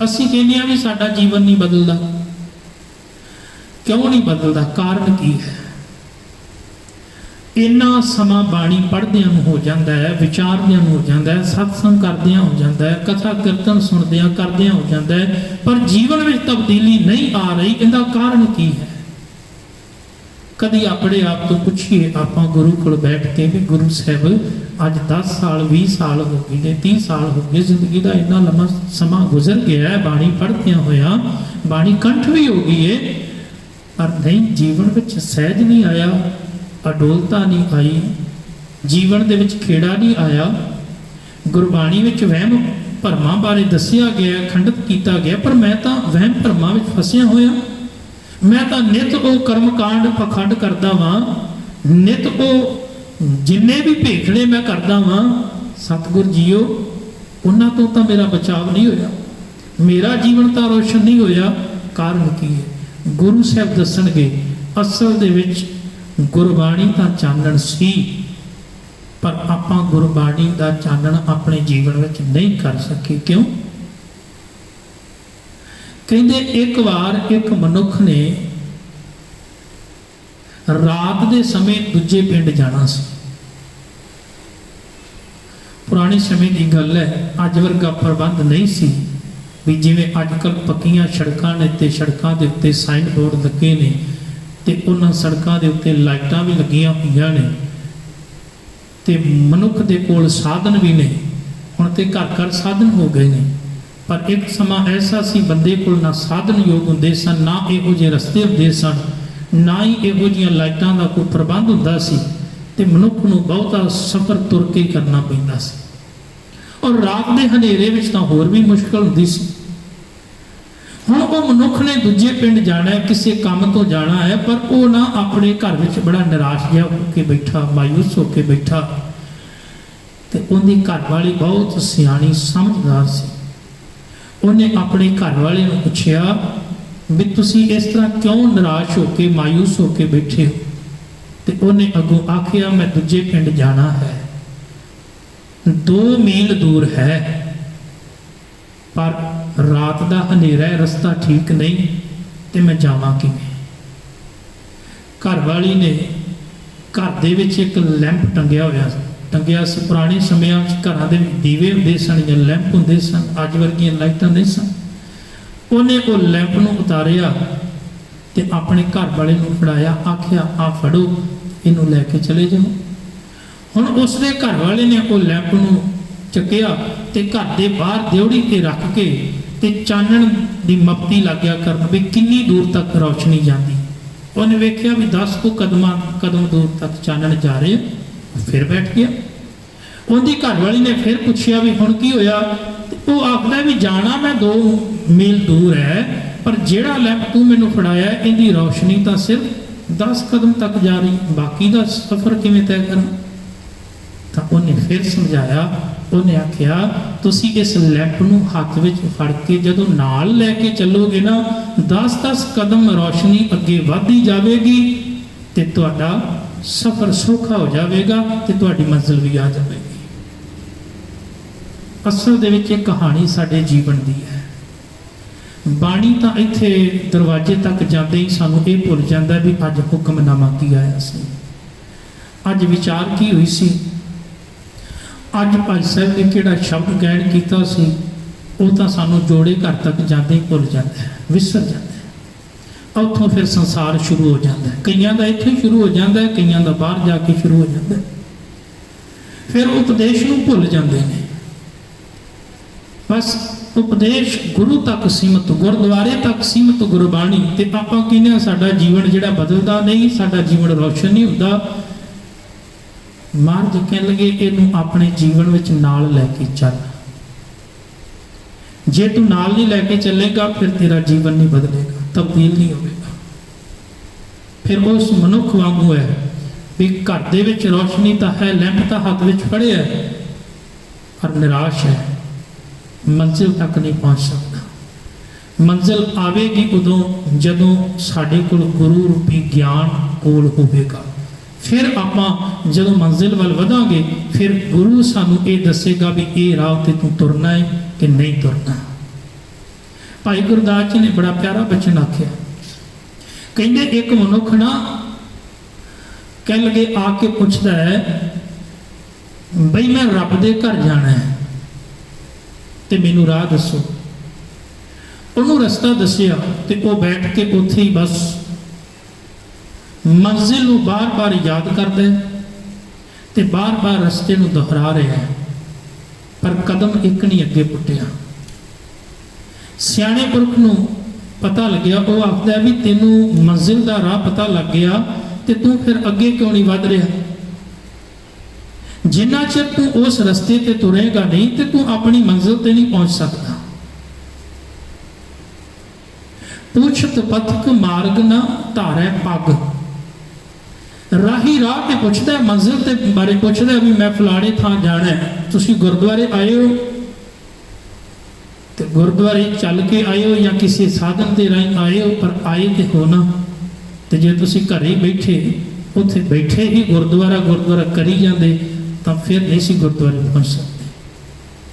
ਅਸੀਂ ਕਹਿੰਦੇ ਹਾਂ ਵੀ ਸਾਡਾ ਜੀਵਨ ਨਹੀਂ ਬਦਲਦਾ। ਕਿਉਂ ਨਹੀਂ ਬਦਲਦਾ? ਕਾਰਨ ਕੀ ਹੈ? ਇੰਨਾ ਸਮਾਂ ਬਾਣੀ ਪੜ੍ਹਦਿਆਂ ਨੂੰ ਹੋ ਜਾਂਦਾ ਹੈ, ਵਿਚਾਰਦਿਆਂ ਨੂੰ ਹੋ ਜਾਂਦਾ ਹੈ, ਸਤਸੰਗ ਕਰਦਿਆਂ ਹੋ ਜਾਂਦਾ ਹੈ, ਕਥਾ ਕੀਰਤਨ ਸੁਣਦਿਆਂ ਕਰਦਿਆਂ ਹੋ ਜਾਂਦਾ ਹੈ, ਪਰ ਜੀਵਨ ਵਿੱਚ ਤਬਦੀਲੀ ਨਹੀਂ ਆ ਰਹੀ। ਇਹਦਾ ਕਾਰਨ ਕੀ ਹੈ? ਕਦੀ ਆਪਣੇ ਆਪ ਤੋਂ ਪੁੱਛੀਏ ਆਪਾਂ ਗੁਰੂ ਕੋਲ ਬੈਠ ਕੇ ਵੀ ਗੁਰੂ ਸਾਹਿਬ ਅੱਜ 10 ਸਾਲ 20 ਸਾਲ ਹੋ ਗਏ ਨੇ, 30 ਸਾਲ ਹੋ ਗਏ, ਜ਼ਿੰਦਗੀ ਦਾ ਇੰਨਾ ਲੰਮਾ ਸਮਾਂ ਗੁਜ਼ਰ ਗਿਆ ਹੈ, ਬਾਣੀ ਪੜ੍ਹਦਿਆਂ ਹੋਇਆ ਬਾਣੀ ਕੰਠ ਵੀ ਹੋ ਗਈ ਹੈ, ਪਰ ਨਹੀਂ, ਜੀਵਨ ਵਿੱਚ ਸਹਿਜ ਨਹੀਂ ਆਇਆ, ਅਡੋਲਤਾ ਨਹੀਂ ਆਈ, ਜੀਵਨ ਦੇ ਵਿੱਚ ਖੇੜਾ ਨਹੀਂ ਆਇਆ। ਗੁਰਬਾਣੀ ਵਿੱਚ ਵਹਿਮ ਭਰਮਾਂ ਬਾਰੇ ਦੱਸਿਆ ਗਿਆ, ਖੰਡਿਤ ਕੀਤਾ ਗਿਆ, ਪਰ ਮੈਂ ਤਾਂ ਵਹਿਮ ਭਰਮਾਂ ਵਿੱਚ ਫਸਿਆ ਹੋਇਆ। ਮੈਂ ਤਾਂ ਨਿਤ ਉਹ ਕਰਮਕਾਂਡ ਪਖੰਡ ਕਰਦਾ ਵਾਂ, ਨਿਤ ਉਹ ਜਿੰਨੇ ਵੀ ਭੇਖੜੇ ਮੈਂ ਕਰਦਾ ਵਾਂ। ਸਤਿਗੁਰ ਜੀਓ, ਉਹਨਾਂ ਤੋਂ ਤਾਂ ਮੇਰਾ ਬਚਾਵ ਨਹੀਂ ਹੋਇਆ, ਮੇਰਾ ਜੀਵਨ ਤਾਂ ਰੋਸ਼ਨ ਨਹੀਂ ਹੋਇਆ। ਕਾਰਨ ਕੀ ਹੈ? ਗੁਰੂ ਸਾਹਿਬ ਦੱਸਣਗੇ ਅਸਲ ਦੇ ਵਿੱਚ ਗੁਰਬਾਣੀ ਦਾ ਚਾਨਣ ਸੀ, ਪਰ ਆਪਾਂ ਗੁਰਬਾਣੀ ਦਾ ਚਾਨਣ ਆਪਣੇ ਜੀਵਨ ਵਿੱਚ ਨਹੀਂ ਕਰ ਸਕੇ। ਕਿਉਂ? ਕਹਿੰਦੇ ਇੱਕ ਵਾਰ ਇੱਕ ਮਨੁੱਖ ਨੇ ਰਾਤ ਦੇ ਸਮੇਂ ਦੂਜੇ ਪਿੰਡ ਜਾਣਾ ਸੀ। ਪੁਰਾਣੇ ਸਮੇਂ ਦੀ ਗੱਲ ਹੈ, ਅੱਜ ਵਰਗਾ ਪ੍ਰਬੰਧ ਨਹੀਂ ਸੀ ਵੀ ਜਿਵੇਂ ਅੱਜ ਕੱਲ੍ਹ ਪੱਕੀਆਂ ਸੜਕਾਂ ਨੇ ਤੇ ਸੜਕਾਂ ਦੇ ਉੱਤੇ ਸਾਈਨ ਬੋਰਡ ਲੱਗੇ ਨੇ ਤੇ ਉਹਨਾਂ ਸੜਕਾਂ ਦੇ ਉੱਤੇ ਲਾਈਟਾਂ ਵੀ ਲੱਗੀਆਂ ਹੋਈਆਂ ਨੇ ਤੇ ਮਨੁੱਖ ਦੇ ਕੋਲ ਸਾਧਨ ਵੀ ਨੇ। ਹੁਣ ਤੇ ਘਰ ਘਰ ਸਾਧਨ ਹੋ ਗਏ ਨੇ, ਪਰ ਇੱਕ ਸਮਾਂ ਐਸਾ ਸੀ ਬੰਦੇ ਕੋਲ ਨਾ ਸਾਧਨ ਯੋਗ ਹੁੰਦੇ ਸਨ, ਨਾ ਇਹੋ ਜਿਹੇ ਰਸਤੇ ਹੁੰਦੇ ਸਨ, ਨਾ ਹੀ ਇਹੋ ਜਿਹੀਆਂ ਲਾਈਟਾਂ ਦਾ ਕੋਈ ਪ੍ਰਬੰਧ ਹੁੰਦਾ ਸੀ, ਤੇ ਮਨੁੱਖ ਨੂੰ ਬਹੁਤਾ ਸਫ਼ਰ ਤੁਰ ਕੇ ਕਰਨਾ ਪੈਂਦਾ ਸੀ। ਔਰ ਰਾਤ ਦੇ ਹਨੇਰੇ ਵਿੱਚ ਤਾਂ ਹੋਰ ਵੀ ਮੁਸ਼ਕਲ ਹੁੰਦੀ ਸੀ। ਹੁਣ ਉਹ ਮਨੁੱਖ ਨੇ ਦੂਜੇ ਪਿੰਡ ਜਾਣਾ ਹੈ, ਕਿਸੇ ਕੰਮ ਤੋਂ ਜਾਣਾ ਹੈ, ਪਰ ਉਹ ਨਾ ਆਪਣੇ ਘਰ ਵਿੱਚ ਬੜਾ ਨਿਰਾਸ਼ ਜਿਹਾ ਹੋ ਕੇ ਬੈਠਾ, ਮਾਯੂਸ ਹੋ ਕੇ ਬੈਠਾ। ਤੇ ਉਹਦੀ ਘਰ ਵਾਲੀ ਬਹੁਤ ਸਿਆਣੀ ਸਮਝਦਾਰ ਸੀ। ਉਹਨੇ ਆਪਣੇ ਘਰ ਵਾਲੇ ਨੂੰ ਪੁੱਛਿਆ ਵੀ ਤੁਸੀਂ ਇਸ ਤਰ੍ਹਾਂ ਕਿਉਂ ਨਿਰਾਸ਼ ਹੋ ਕੇ ਮਾਯੂਸ ਹੋ ਕੇ ਬੈਠੇ ਹੋ? ਤੇ ਉਹਨੇ ਅੱਗੋਂ ਆਖਿਆ ਮੈਂ ਦੂਜੇ ਪਿੰਡ ਜਾਣਾ ਹੈ, 2 ਮੀਲ ਦੂਰ ਹੈ, ਪਰ ਰਾਤ ਦਾ ਹਨੇਰਾ ਹੈ, ਰਸਤਾ ਠੀਕ ਨਹੀਂ, ਤੇ ਮੈਂ ਜਾਵਾਂ ਕਿਵੇਂ? ਘਰ ਵਾਲੀ ਨੇ ਘਰ ਦੇ ਵਿੱਚ ਇੱਕ ਲੈਂਪ ਟੰਗਿਆ ਸੀ। ਪੁਰਾਣੇ ਸਮਿਆਂ 'ਚ ਘਰਾਂ ਦੇ ਦੀਵੇ ਹੁੰਦੇ ਸਨ ਜਾਂ ਲੈਂਪ ਹੁੰਦੇ ਸਨ, ਅੱਜ ਵਰਗੀਆਂ ਲਾਈਟਾਂ ਨਹੀਂ ਸਨ। ਉਹਨੇ ਉਹ ਲੈਂਪ ਨੂੰ ਉਤਾਰਿਆ ਤੇ ਆਪਣੇ ਘਰ ਵਾਲੇ ਨੂੰ ਫੜਾਇਆ, ਆਖਿਆ ਆ ਫੜੋ, ਇਹਨੂੰ ਲੈ ਕੇ ਚਲੇ ਜਾਓ। ਹੁਣ ਉਸਦੇ ਘਰ ਵਾਲੇ ਨੇ ਉਹ ਲੈਂਪ ਨੂੰ ਚੱਕਿਆ ਤੇ ਘਰ ਦੇ ਬਾਹਰ ਦਿਉੜੀ ਤੇ ਰੱਖ ਕੇ ਤੇ ਚਾਨਣ ਦੀ ਮਪਤੀ ਲੱਗਿਆ ਕਰਨ ਵੀ ਕਿੰਨੀ ਦੂਰ ਤੱਕ ਰੌਸ਼ਨੀ ਜਾਂਦੀ। ਉਹਨੇ ਵੇਖਿਆ ਵੀ 10 ਕੁ ਕਦਮ ਦੂਰ ਤੱਕ ਚਾਨਣ ਜਾ ਰਹੇ, ਫਿਰ ਬੈਠ ਗਿਆ। ਉਹਦੀ ਘਰ ਵਾਲੀ ਨੇ ਫਿਰ ਪੁੱਛਿਆ ਵੀ ਹੁਣ ਕੀ ਹੋਇਆ? ਉਹ ਆਖਦਾ ਵੀ ਜਾਣਾ ਮੈਂ 2 ਮੀਲ ਦੂਰ ਹੈ, ਪਰ ਜਿਹੜਾ ਲੈਂਪ ਤੂੰ ਮੈਨੂੰ ਫੜਾਇਆ ਇਹਦੀ ਰੌਸ਼ਨੀ ਤਾਂ ਸਿਰਫ 10 ਕਦਮ ਤੱਕ ਜਾ ਰਹੀ, ਬਾਕੀ ਦਾ ਸਫ਼ਰ ਕਿਵੇਂ ਤੈਅ ਕਰਾਂ? ਤਾਂ ਉਹਨੇ ਫਿਰ ਸਮਝਾਇਆ। ਉਹਨੇ ਆਖਿਆ ਤੁਸੀਂ ਇਸ ਲੈਂਪ ਨੂੰ ਹੱਥ ਵਿੱਚ ਫੜ ਕੇ ਜਦੋਂ ਨਾਲ ਲੈ ਕੇ ਚੱਲੋਗੇ ਨਾ, 10-10 ਕਦਮ ਰੌਸ਼ਨੀ ਅੱਗੇ ਵੱਧਦੀ ਜਾਵੇਗੀ ਤੇ ਤੁਹਾਡਾ ਸਫ਼ਰ ਸੌਖਾ ਹੋ ਜਾਵੇਗਾ ਤੇ ਤੁਹਾਡੀ ਮੰਜ਼ਿਲ ਵੀ ਆ ਜਾਵੇਗੀ। ਅਸਲ ਦੇ ਵਿੱਚ ਇਹ ਕਹਾਣੀ ਸਾਡੇ ਜੀਵਨ ਦੀ ਹੈ। ਬਾਣੀ ਤਾਂ ਇੱਥੇ ਦਰਵਾਜ਼ੇ ਤੱਕ ਜਾਂਦੇ ਹੀ ਸਾਨੂੰ ਇਹ ਭੁੱਲ ਜਾਂਦਾ ਵੀ ਅੱਜ ਹੁਕਮਨਾਮਾ ਕੀ ਆਇਆ ਸੀ, ਅੱਜ ਵਿਚਾਰ ਕੀ ਹੋਈ ਸੀ, ਅੱਜ ਭਾਈ ਸਾਹਿਬ ਨੇ ਕਿਹੜਾ ਸ਼ਬਦ ਗਾਇਨ ਕੀਤਾ ਸੀ, ਉਹ ਤਾਂ ਸਾਨੂੰ ਜੋੜੇ ਘਰ ਤੱਕ ਜਾਂਦੇ ਹੀ ਭੁੱਲ ਜਾਂਦਾ ਹੈ, ਵਿਸਰ ਜਾਂਦਾ ਹੈ। ਉੱਥੋਂ ਫਿਰ ਸੰਸਾਰ ਸ਼ੁਰੂ ਹੋ ਜਾਂਦਾ ਹੈ। ਕਈਆਂ ਦਾ ਇੱਥੇ ਸ਼ੁਰੂ ਹੋ ਜਾਂਦਾ ਹੈ, ਕਈਆਂ ਦਾ ਬਾਹਰ ਜਾ ਕੇ ਸ਼ੁਰੂ ਹੋ ਜਾਂਦਾ ਹੈ। ਫਿਰ ਉਪਦੇਸ਼ ਨੂੰ ਭੁੱਲ ਜਾਂਦੇ ਨੇ। ਬਸ ਉਪਦੇਸ਼ ਗੁਰੂ ਤੱਕ ਸੀਮਤ, ਗੁਰਦੁਆਰੇ ਤੱਕ ਸੀਮਤ ਗੁਰਬਾਣੀ, ਤੇ ਆਪਾਂ ਕਹਿੰਦੇ ਸਾਡਾ ਜੀਵਨ ਜਿਹੜਾ ਬਦਲਦਾ ਨਹੀਂ, ਸਾਡਾ ਜੀਵਨ ਰੌਸ਼ਨ ਨਹੀਂ ਹੁੰਦਾ। ਮਹਾਰਾਜ ਕਹਿਣ ਲੱਗੇ ਇਹਨੂੰ ਆਪਣੇ ਜੀਵਨ ਵਿੱਚ ਨਾਲ ਲੈ ਕੇ ਚੱਲ। ਜੇ ਤੂੰ ਨਾਲ ਨਹੀਂ ਲੈ ਕੇ ਚੱਲੇਗਾ ਫਿਰ ਤੇਰਾ ਜੀਵਨ ਨਹੀਂ ਬਦਲੇਗਾ, ਤਬਦੀਲ ਨਹੀਂ ਹੋਵੇਗਾ। ਫਿਰ ਉਸ ਮਨੁੱਖ ਵਾਂਗੂ ਹੈ ਵੀ ਘਰ ਦੇ ਵਿੱਚ ਰੌਸ਼ਨੀ ਤਾਂ ਹੈ, ਲੈਂਪ ਤਾਂ ਹੱਥ ਵਿੱਚ ਫੜਿਆ, ਪਰ ਨਿਰਾਸ਼ ਹੈ, ਮੰਜ਼ਿਲ ਤੱਕ ਨਹੀਂ ਪਹੁੰਚ ਸਕਦਾ। ਮੰਜ਼ਿਲ ਆਵੇਗੀ ਉਦੋਂ ਜਦੋਂ ਸਾਡੇ ਕੋਲ ਗੁਰੂ ਰੂਪੀ ਗਿਆਨ ਕੋਲ ਹੋਵੇਗਾ। ਫਿਰ ਆਪਾਂ ਜਦੋਂ ਮੰਜ਼ਿਲ ਵੱਲ ਵਧਾਂਗੇ, ਫਿਰ ਗੁਰੂ ਸਾਨੂੰ ਇਹ ਦੱਸੇਗਾ ਵੀ ਇਹ ਰਾਹ ਤੇ ਤੂੰ ਤੁਰਨਾ ਹੈ ਕਿ ਨਹੀਂ ਤੁਰਨਾ। भाई गुरदास जी ने बड़ा प्यारा बचन आख्या, कहते एक मनुख ना कह लगे आके पूछता है बई मैं रब दे घर जाना है ते मैनू राह दसो। उन्होंने रस्ता दसिया ते वो बैठ के उत्थे ही बस मंजिल नूं बार बार याद करदा है ते बार बार रस्ते नूं दोहरा रहा है, पर कदम एक नहीं अगे पुट्टिया। सियाणे पुरख नूं पता लग्या, वो आखदा है भी तेनू मंजिल का राह पता लग गया ते तू फिर अगे क्यों नहीं वध रहा। जिन्ना चिर तू उस रस्ते ते तुरेगा नहीं तो तू अपनी मंजिल ते नहीं पहुंच सकता। पूछत पथक मार्ग ना धारै पग, राही राह ते पुछदा है, मंजिल ते बारे पुछदा है भी मैं फलाणे थां जाना है, तुसीं गुरुद्वारे आए हो तो गुरुद्वारे चल के आए हो या किसी साधन के राही आए हो, पर आए तो हो ना। तो जे तुसीं घरे बैठे उत्थे बैठे ही गुरुद्वारा गुरुद्वारा करी जाते तो फिर नहीं सी गुरुद्वारे पहुंच सकते।